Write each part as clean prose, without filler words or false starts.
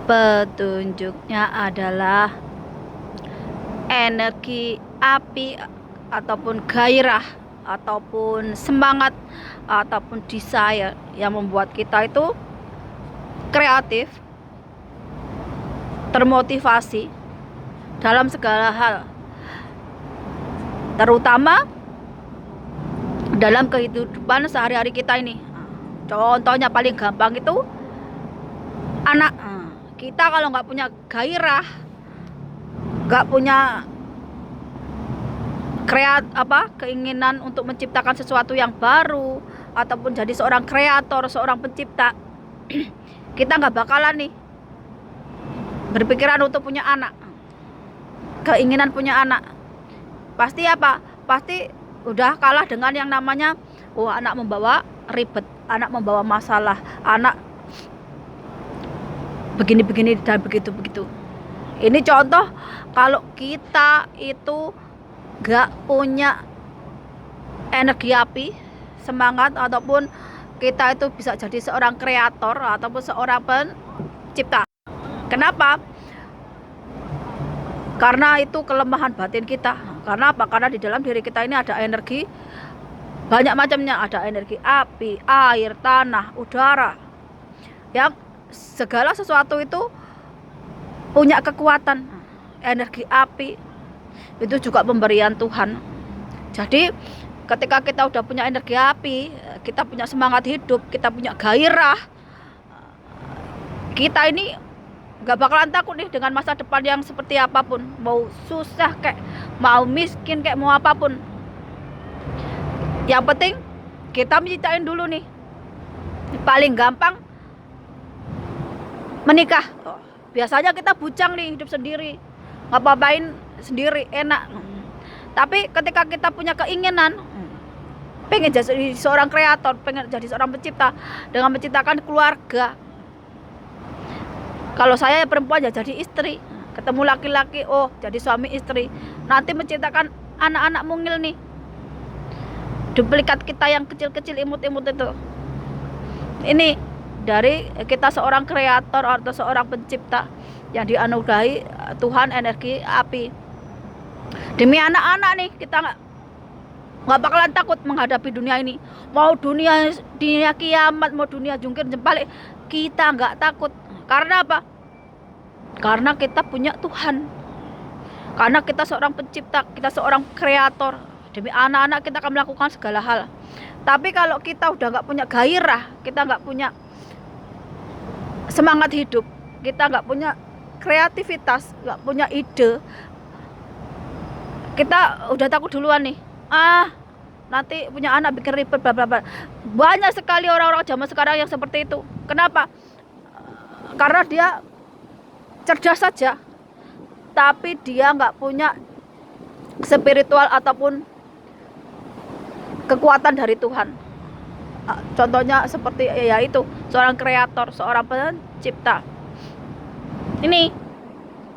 Petunjuknya adalah energi api ataupun gairah ataupun semangat ataupun desire yang membuat kita itu kreatif, termotivasi dalam segala hal, terutama dalam kehidupan sehari-hari kita ini. Contohnya paling gampang itu anak. Kita kalau nggak punya gairah, nggak punya keinginan untuk menciptakan sesuatu yang baru ataupun jadi seorang kreator, seorang pencipta, kita nggak bakalan nih berpikiran untuk punya anak, keinginan punya anak. Pasti apa? Pasti udah kalah dengan yang namanya anak membawa ribet, anak membawa masalah, anak begini-begini dan begitu-begitu. Ini contoh kalau kita itu gak punya energi api, semangat, ataupun kita itu bisa jadi seorang kreator ataupun seorang pencipta. Kenapa? Karena itu kelemahan batin kita. Karena apa? Karena di dalam diri kita ini ada energi banyak macamnya. Ada energi api, air, tanah, udara, yang segala sesuatu itu punya kekuatan. Energi api itu juga pemberian Tuhan. Jadi ketika kita udah punya energi api, kita punya semangat hidup, kita punya gairah, kita ini gak bakalan takut nih dengan masa depan yang seperti apapun. Mau susah kayak, mau miskin kayak, mau apapun. Yang penting kita menciptain dulu nih. Paling gampang menikah. Biasanya kita bujang nih hidup sendiri, ngapain sendiri enak. Tapi ketika kita punya keinginan pengen jadi seorang kreator, pengen jadi seorang pencipta dengan menciptakan keluarga. Kalau saya perempuan ya jadi istri, ketemu laki-laki jadi suami istri, nanti menciptakan anak-anak mungil nih, duplikat kita yang kecil-kecil imut-imut itu. Ini dari kita seorang kreator atau seorang pencipta yang dianugerahi Tuhan energi api. Demi anak-anak nih, kita nggak bakalan takut menghadapi dunia ini. Mau dunia kiamat, mau dunia jungkir jempalik, kita nggak takut. Karena apa? Karena kita punya Tuhan. Karena kita seorang pencipta, kita seorang kreator. Demi anak-anak kita akan melakukan segala hal. Tapi kalau kita udah nggak punya gairah, kita nggak punya semangat hidup, kita nggak punya kreativitas, nggak punya ide, kita udah takut duluan nih. Nanti punya anak bikin ribet bla bla bla. Banyak sekali orang-orang zaman sekarang yang seperti itu. Kenapa? Karena dia cerdas saja, tapi dia nggak punya spiritual ataupun kekuatan dari Tuhan. Contohnya seperti yaitu seorang kreator, seorang pencipta. Ini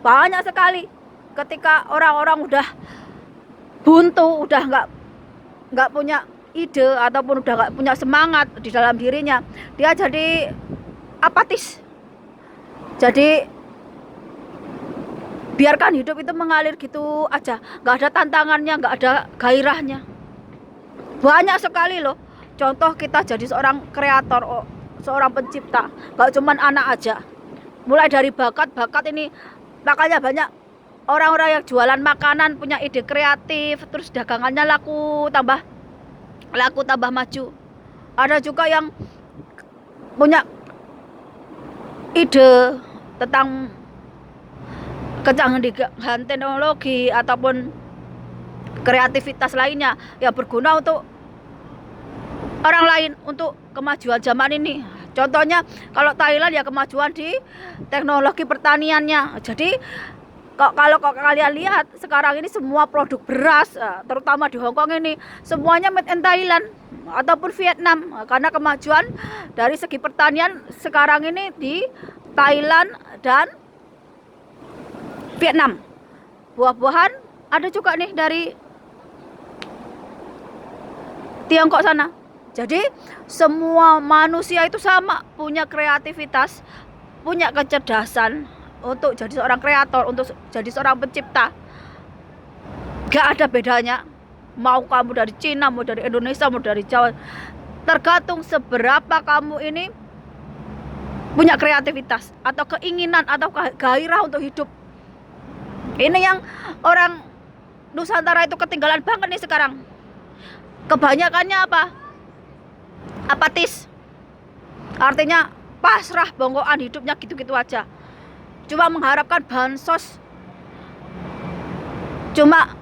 banyak sekali ketika orang-orang udah buntu, udah nggak punya ide ataupun udah nggak punya semangat di dalam dirinya, dia jadi apatis. Jadi biarkan hidup itu mengalir gitu aja, nggak ada tantangannya, nggak ada gairahnya. Banyak sekali loh contoh kita jadi seorang kreator, seorang pencipta, nggak cuman anak aja. Mulai dari bakat ini, makanya banyak orang-orang yang jualan makanan punya ide kreatif, terus dagangannya laku tambah maju. Ada juga yang punya ide tentang kecanggihan teknologi ataupun kreativitas lainnya yang berguna untuk orang lain, untuk kemajuan zaman ini. Contohnya kalau Thailand ya kemajuan di teknologi pertaniannya. Jadi kalau kalian lihat sekarang ini semua produk beras, terutama di Hong Kong ini, semuanya made in Thailand ataupun Vietnam. Karena kemajuan dari segi pertanian sekarang ini di Thailand dan Vietnam. Buah-buahan ada juga nih dari Tiongkok sana. Jadi semua manusia itu sama, punya kreativitas, punya kecerdasan untuk jadi seorang kreator, untuk jadi seorang pencipta, gak ada bedanya. Mau kamu dari Cina, mau dari Indonesia, mau dari Jawa, tergantung seberapa kamu ini punya kreativitas atau keinginan atau gairah untuk hidup. Ini yang orang Nusantara itu ketinggalan banget nih sekarang. Kebanyakannya apa? Apatis. Artinya pasrah, bongkoan, hidupnya gitu-gitu aja. Cuma mengharapkan bansos, cuma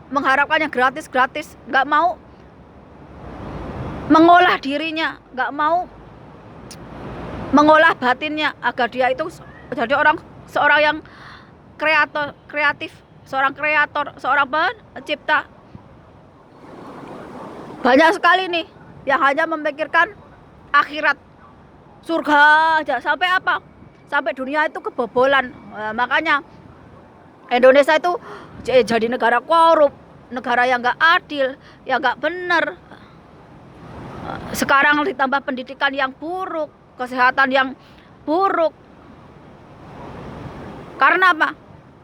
mengharapkan yang gratis-gratis, nggak mau mengolah dirinya, nggak mau mengolah batinnya agar dia itu jadi seorang yang kreatif, seorang kreator, seorang pencipta. Banyak sekali nih yang hanya memikirkan akhirat, surga aja, sampai apa? Sampai dunia itu kebobolan. Makanya Indonesia itu jadi negara korup, negara yang nggak adil, yang nggak benar. Sekarang ditambah pendidikan yang buruk, kesehatan yang buruk. Karena apa?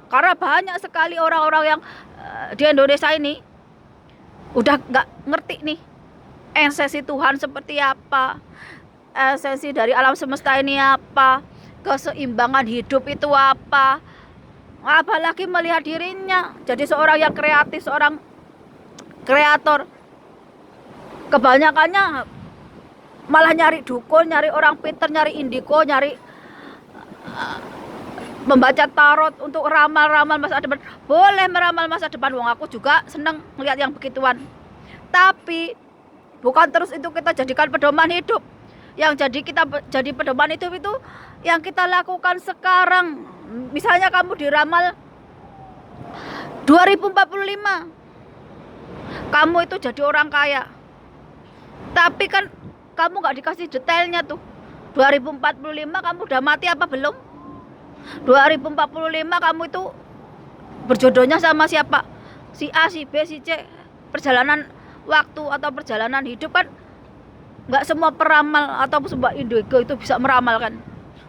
Karena banyak sekali orang-orang yang di Indonesia ini udah nggak ngerti nih esensi Tuhan seperti apa, esensi dari alam semesta ini apa, keseimbangan hidup itu apa. Apalagi melihat dirinya jadi seorang yang kreatif, seorang kreator. Kebanyakannya malah nyari dukun, nyari orang pinter, nyari indigo, nyari membaca tarot untuk ramal-ramal masa depan. Boleh meramal masa depan, wong aku juga seneng melihat yang begituan. Tapi bukan terus itu kita jadikan pedoman hidup. Yang kita jadi pedoman hidup itu yang kita lakukan sekarang. Misalnya kamu diramal 2045, kamu itu jadi orang kaya. Tapi kan kamu gak dikasih detailnya tuh. 2045 kamu udah mati apa belum? 2045 kamu itu berjodohnya sama siapa? Si A, si B, si C. Perjalanan waktu atau perjalanan hidup kan gak semua peramal atau sebuah indigo itu bisa meramal kan.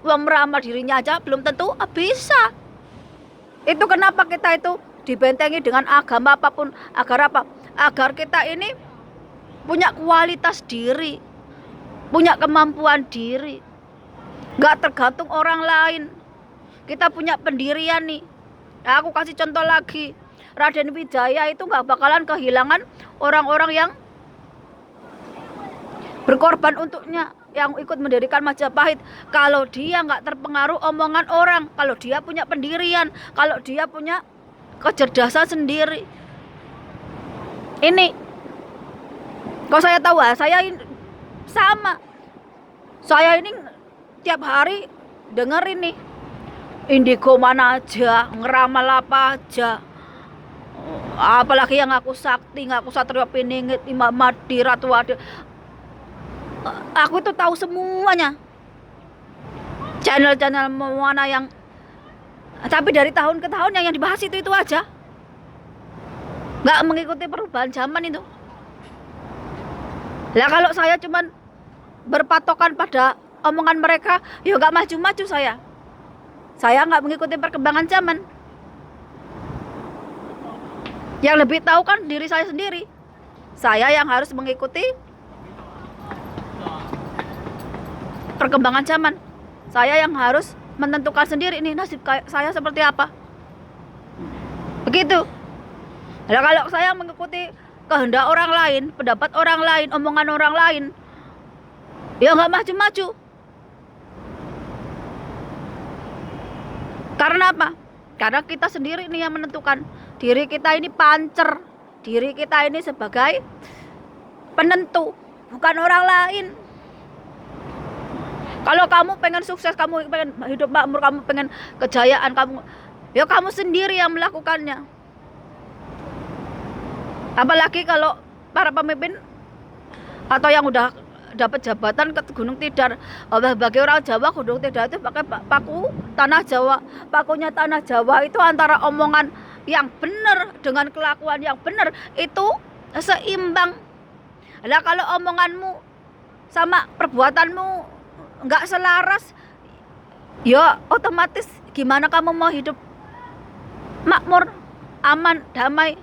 Uang meramal dirinya aja belum tentu bisa. Itu kenapa kita itu dibentengi dengan agama apapun, agar apa? Agar kita ini punya kualitas diri, punya kemampuan diri, gak tergantung orang lain. Kita punya pendirian nih. Aku kasih contoh lagi, Raden Wijaya itu gak bakalan kehilangan orang-orang yang berkorban untuknya, yang ikut mendirikan Majapahit, kalau dia nggak terpengaruh omongan orang, kalau dia punya pendirian, kalau dia punya kecerdasan sendiri. Ini kalau saya tahu, saya ini sama. Saya ini tiap hari denger ini indigo mana aja, ngeramal apa aja. Apalagi yang aku sakti, aku Satrio Piningit, Imam Madi, Ratu Ade. Aku itu tahu semuanya. Channel-channel mana yang, tapi dari tahun ke tahun yang dibahas itu aja. Nggak mengikuti perubahan zaman itu. Lah kalau saya cuman berpatokan pada omongan mereka, ya nggak maju-maju saya. Saya nggak mengikuti perkembangan zaman. Yang lebih tahu kan diri saya sendiri. Saya yang harus mengikuti perkembangan zaman. Saya yang harus menentukan sendiri nih nasib saya seperti apa. Begitu. Nah, kalau saya mengikuti kehendak orang lain, pendapat orang lain, omongan orang lain, ya nggak maju-maju. Karena apa? Karena kita sendiri nih yang menentukan. Diri kita ini pancer. Diri kita ini sebagai penentu, bukan orang lain. Kalau kamu pengen sukses, kamu pengen hidup makmur, kamu pengen kejayaan, ya kamu sendiri yang melakukannya. Apalagi kalau para pemimpin atau yang udah dapat jabatan ke Gunung Tidar. Bagi orang Jawa, Gunung Tidar itu pakai paku tanah Jawa. Pakunya tanah Jawa itu antara omongan yang benar dengan kelakuan yang benar itu seimbang. Lah kalau omonganmu sama perbuatanmu nggak selaras, Ya otomatis gimana kamu mau hidup makmur, aman, damai,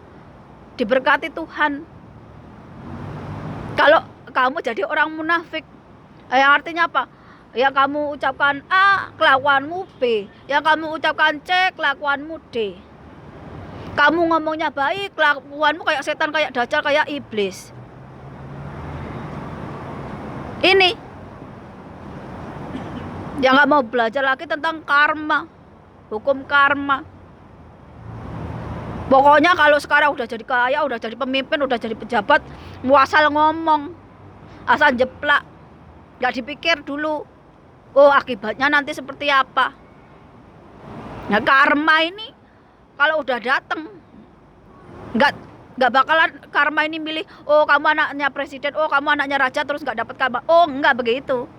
diberkati Tuhan kalau kamu jadi orang munafik? Yang artinya apa? Yang kamu ucapkan A, kelakuanmu B. Yang kamu ucapkan C, kelakuanmu D. Kamu ngomongnya baik, kelakuanmu kayak setan, kayak dajjal, kayak iblis. Ini yang gak mau belajar lagi tentang karma, hukum karma. Pokoknya kalau sekarang udah jadi kaya, udah jadi pemimpin, udah jadi pejabat, asal ngomong, asal jeplak, gak dipikir dulu, oh akibatnya nanti seperti apa. Nah karma ini kalau udah dateng, nggak bakalan karma ini milih, oh kamu anaknya presiden, oh kamu anaknya raja terus nggak dapat karma. Oh nggak begitu.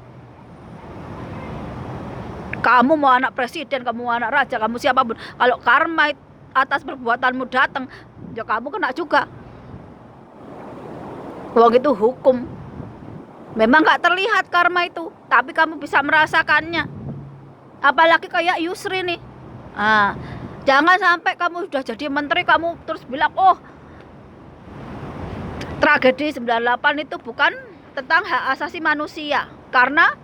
Kamu mau anak presiden, kamu mau anak raja, kamu siapapun, kalau karma atas perbuatanmu datang, ya kamu kena juga. Wong itu hukum. Memang nggak terlihat karma itu, tapi kamu bisa merasakannya. Apalagi kayak Yusri nih. Jangan sampai kamu sudah jadi menteri, kamu terus bilang, oh tragedi 98 itu bukan tentang hak asasi manusia, karena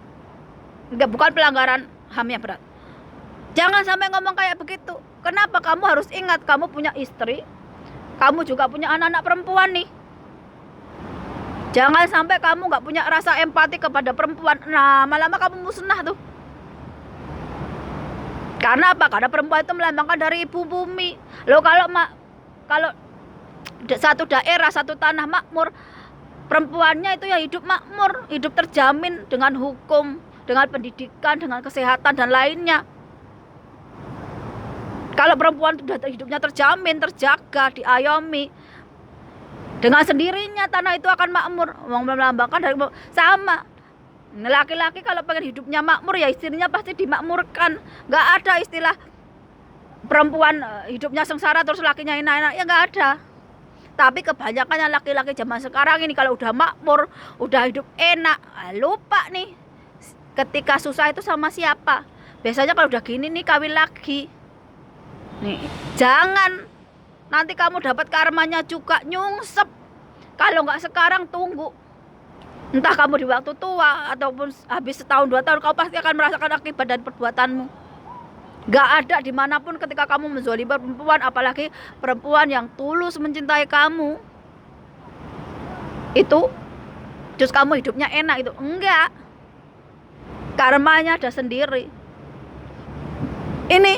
bukan pelanggaran HAM yang berat. Jangan sampai ngomong kayak begitu. Kenapa? Kamu harus ingat, kamu punya istri, kamu juga punya anak-anak perempuan nih. Jangan sampai kamu gak punya rasa empati kepada perempuan. Nah, lama-lama kamu musnah tuh. Karena apa? Karena perempuan itu melambangkan dari ibu bumi. Loh kalau satu daerah, satu tanah makmur, perempuannya itu ya hidup makmur, hidup terjamin dengan hukum, dengan pendidikan, dengan kesehatan dan lainnya. Kalau perempuan sudah hidupnya terjamin, terjaga, diayomi, dengan sendirinya tanah itu akan makmur. Melambangkan dari sama. Laki-laki kalau pengen hidupnya makmur, ya istrinya pasti dimakmurkan. Gak ada istilah perempuan hidupnya sengsara terus lakinya enak-enak, ya gak ada. Tapi kebanyakannya laki-laki zaman sekarang ini kalau udah makmur, udah hidup enak, lupa nih ketika susah itu sama siapa. Biasanya kalau udah gini nih kawin lagi. Nih, jangan nanti kamu dapat karmanya juga nyungsep. Kalau nggak sekarang tunggu. Entah kamu di waktu tua ataupun habis setahun 2 tahun, kau pasti akan merasakan akibat dari perbuatanmu. Nggak ada dimanapun ketika kamu menzalimi perempuan, apalagi perempuan yang tulus mencintai kamu, itu terus kamu hidupnya enak, itu enggak. Karmanya ada sendiri. Ini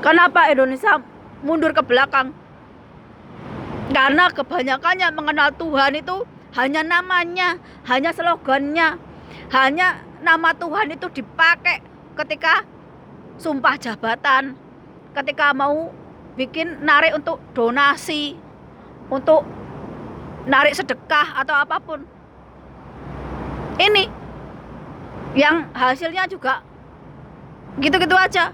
kenapa Indonesia mundur ke belakang? Karena kebanyakannya mengenal Tuhan itu hanya namanya, hanya slogannya, hanya nama Tuhan itu dipakai ketika sumpah jabatan, ketika mau bikin narik untuk donasi, untuk narik sedekah atau apapun. Ini yang hasilnya juga gitu-gitu aja.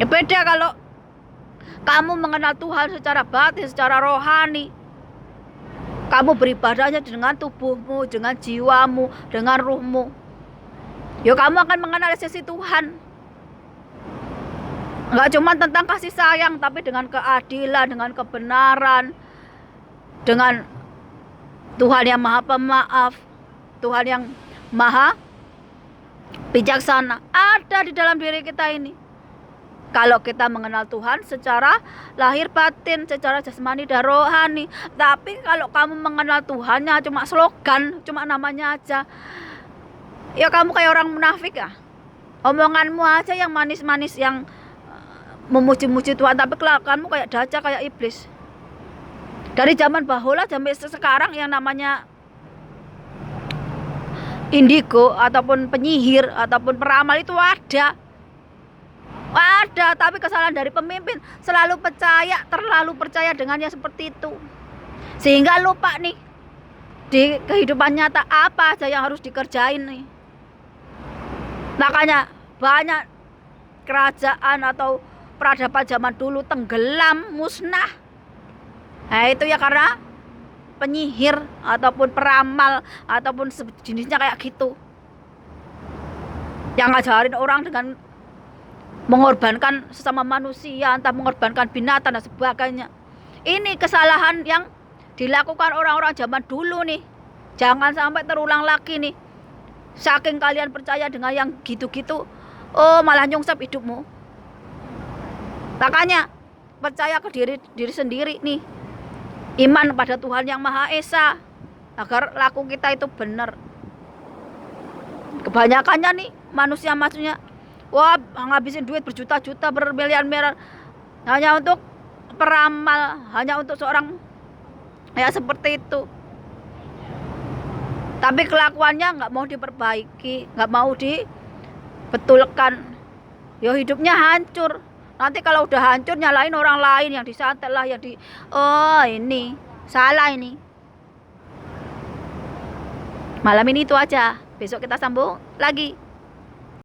Ya beda kalau kamu mengenal Tuhan secara batin, secara rohani. Kamu beribadahnya dengan tubuhmu, dengan jiwamu, dengan ruhmu. Ya kamu akan mengenal esensi Tuhan. Enggak cuma tentang kasih sayang, tapi dengan keadilan, dengan kebenaran, dengan Tuhan yang maha pemaaf, Tuhan yang maha bijaksana ada di dalam diri kita ini. Kalau kita mengenal Tuhan secara lahir batin, secara jasmani dan rohani. Tapi kalau kamu mengenal Tuhannya cuma slogan, cuma namanya aja, ya kamu kayak orang munafik ya. Omonganmu aja yang manis-manis, yang memuji-muji Tuhan, tapi kelakuanmu kayak dajjal, kayak iblis. Dari zaman bahula sampai sekarang yang namanya indigo ataupun penyihir ataupun peramal itu ada, tapi kesalahan dari pemimpin, terlalu percaya dengan yang seperti itu, sehingga lupa nih di kehidupan nyata apa aja yang harus dikerjain nih. Makanya banyak kerajaan atau peradaban zaman dulu tenggelam, musnah. Nah itu ya karena penyihir ataupun peramal ataupun sejenisnya kayak gitu. yang ngajarin orang dengan mengorbankan sesama manusia, entah mengorbankan binatang dan sebagainya. Ini kesalahan yang dilakukan orang-orang zaman dulu nih. Jangan sampai terulang lagi nih. Saking kalian percaya dengan yang gitu-gitu, oh malah nyungsep hidupmu. Makanya percaya ke diri sendiri nih. Iman pada Tuhan yang Maha Esa, agar laku kita itu benar. Kebanyakannya nih manusia wah ngabisin duit berjuta-juta, bermiliar-miliar hanya untuk peramal, hanya untuk seorang ya seperti itu. Tapi kelakuannya nggak mau diperbaiki, nggak mau dibetulkan. Ya hidupnya hancur. Nanti kalau udah hancur nyalain orang lain, yang disantet lah, yang oh ini salah ini. Malam ini itu aja. Besok kita sambung lagi.